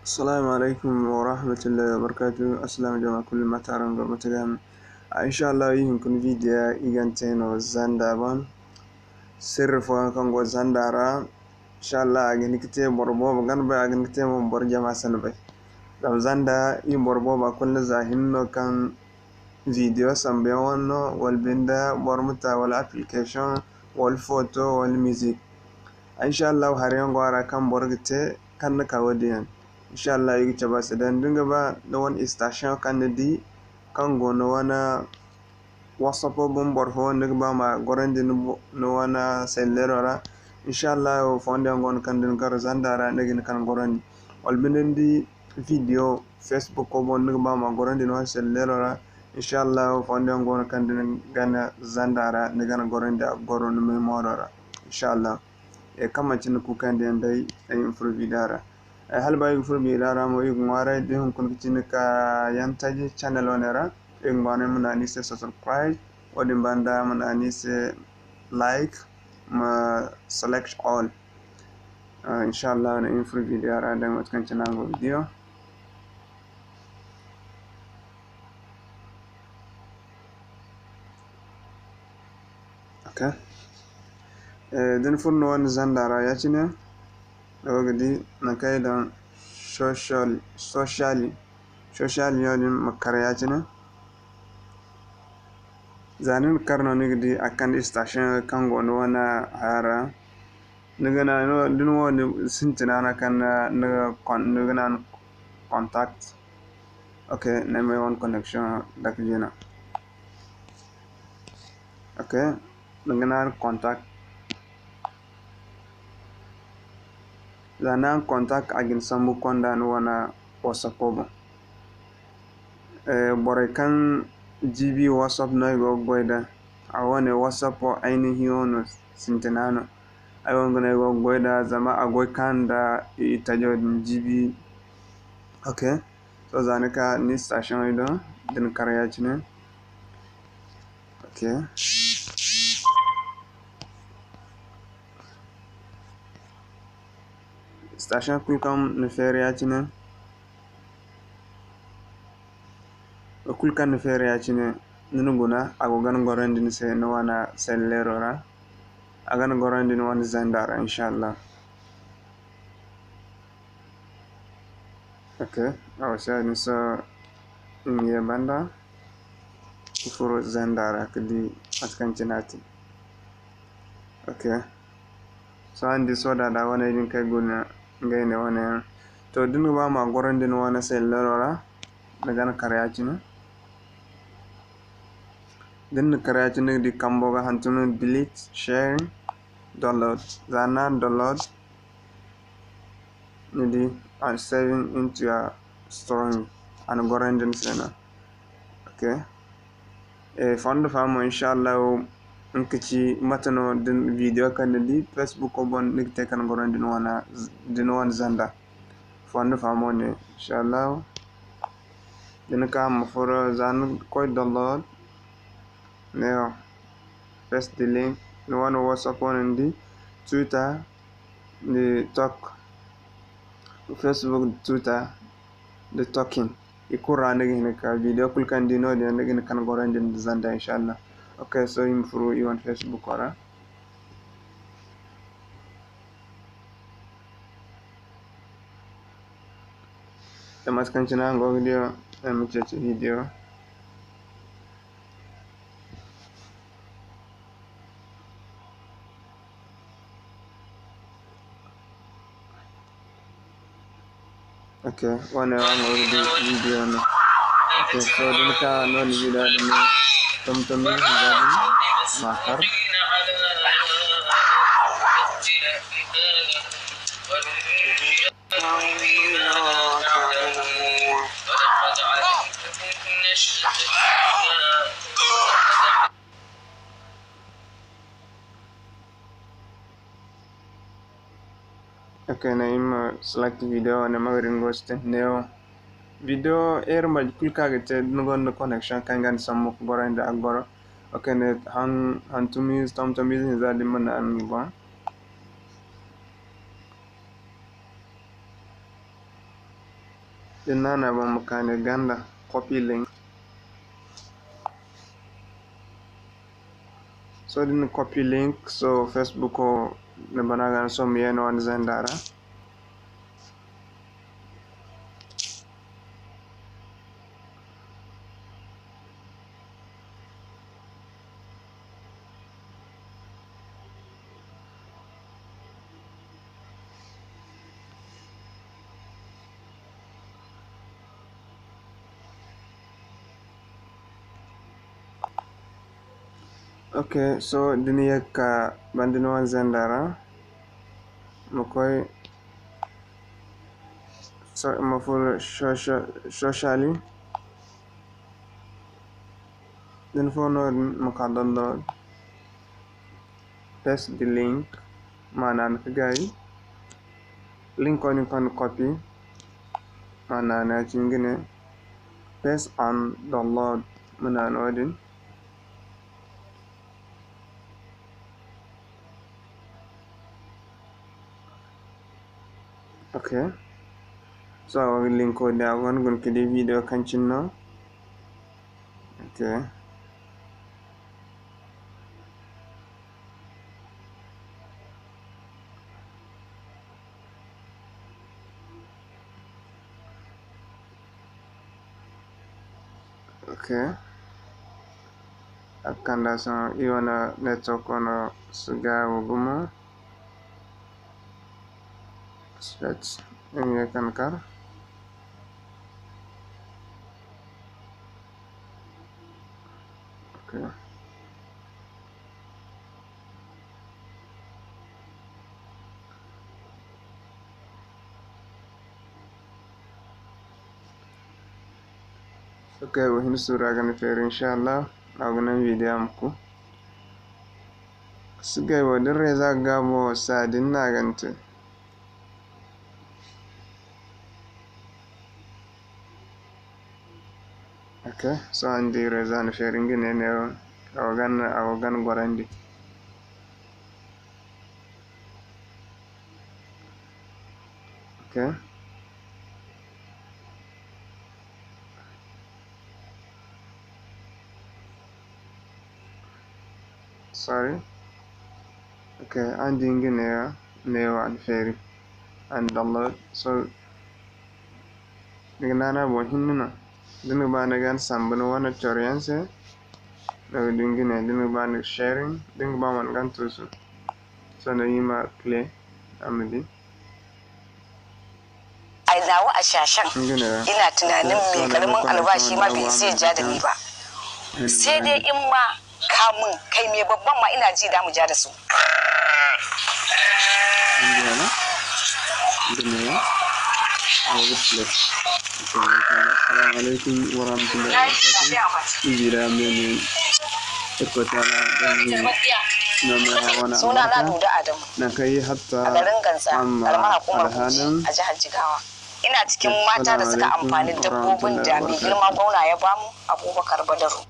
السلام عليكم ورحمة الله وبركاته. السلام جماعة كل ما تعرفون قرمتكم. إن شاء الله يمكن فيديو إيجانتين وزاندابان سر فوان كان وزاندارا إن شاء الله أجن كتير بربو بغن بي أجن كتير مبرجة ما سنبي لو زاندا يبربو بكل زاهنو كان فيديو سامبيونو والبندا برمتا والابليكيشن والفوتو والميوزيك إن شاء الله هريان غوارا كان برغتي كان نكاوديان inshallah yi chaba sedan dinga ba da wani station kan di kan go no wana whatsapp bon bor fo ndga ba ma gorandi no wana sellerora inshallah o fonde ngon kan din kar zandara ndga kan gorandi wal bindi video facebook ko bon ndga ba ma gorandi no sellerora inshallah o fonde ngon kan din gana zandara ndga na gorandi goron me morora inshallah e kama cin ku kan din dai ayin furvidara hal ba yu furbi lara mo yu ngwara de hun kun kitin ka yan taji channel onera e ngwane mun ani se subscribe odi banda mun ani se like ma select all inshallah na in furbi lara da mat kan channel video okay den furno wan zandara ya cine gadi na kai da social yolin makarya cina zanin karno ni gadi akan station kan gono wana hara nigana no din woni sintina na kan nigana contact okay na mai one connection da kujena okay nigana contact zanan contact agin sambu konda no wana whatsapp bo bore kan gb whatsapp no go goida awane whatsapp o ainihi ono sintinano ayon gona go goida zama agoy kanda itajo gb okay so zanaka ni station ido din karya chine okay station kulkam no feria chine kulkan no feria chine nunuguna agogan gorandi ni se no wana sellerora agan gorandi no wana zandara inshallah okay awsa ni so ngi banda kufuru zandara kadi askan chinati okay so andi soda da wana din kai guna ngene wana to dinu ba ma gorandi no wana sellerora daga na karyacina din karyacina di kamboga hantunu delete sharing download zana download nidi and saving into your storing and gorandi sena okay fondo famo inshallah nkici matano din video kan di facebook ko bon nikte kan gorandi no wana din wan zanda fondo famo ne inshallah din ka mo for zan ko download now press the link no one whatsapp on the twitter the talk facebook twitter the talking ikura ne ka video kul kan di no de ne kan gorandi zanda inshallah okay so improve you on facebook ora temas kan china go video mcheche video okay one video no okay so din ka no ni video ni tom ni makar okay na im select video na magarin ghost neo video mal kulka gete ngon connection kan gan samuk boranda agboro okay ne han tumi tom ni zadi man an ba dinana ba mukane ganda copy link. So din copy link so Facebook ko ne banagan so mi yeno on zendara. Okay, so dini yakka bandino on zendara mokoy so mo full socially then for no maka download paste the link manan kagay link on kan copy manana chingine paste and download manan odin. Okay, so I will link code that one going to the video continue now. Okay, okay, akan dasar iwana network ono suga wugumo let's ini akan kar. Okay, okay, wahin surah akan fair inshallah. Agunan video amku sugai wadin reza gamo sadin nagante. Okay, so andi reza no sharing ne awagan gorandi. Okay, sorry. Okay, andi ngine neo and fairy and download so nana bo hinna dinu ba nagan sambano wana chorianse na dingine dinu ba na sharing dingu ba man gan tusu so na yima play amedi ai dawo a shashan ina tunanin me karamin albashi ma bai sai ja da ni ba sai dai in ma kamun kai me babban ma ina ji da mu ja da su Assalamualaikum warahmatullahi wabarakatuh. Jira mene ikotana suna na Duda Adamu na kai hatta a garin Gansa karamar hukumar Bauchi a jihar Jigawa. Ina cikin mata da suka amfani dabbobin da mai girma gwamna ya bamu Abubakar Badaru.